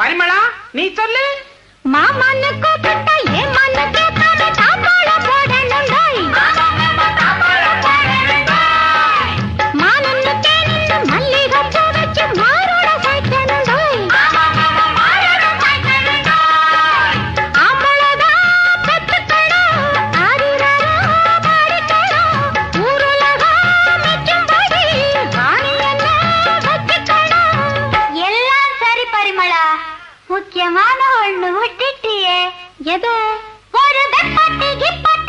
பரிமளா நீ சொல்லு. மாமனுக்கு கட்ட ஏமானுக்கு கட்ட தாப்பாள போடணும் டோய். மானன்னு தேனின்னு மல்லிகைப்பூ வச்சு மாரோட சேர்க்கணும் டோய். ஆம்பளதான் பெத்துக்கணும், ஆரிரரோ பாடிக்கணும், ஊருலகம் மிச்சும்படி வாணி என்ன வச்சுக்கணும். எல்லாம் சரி பரிமளா, முக்கியமான ஒண்ணு விட்டுட்டியே. எது? ஒரு வெப்பட்டி கிப்பட்டி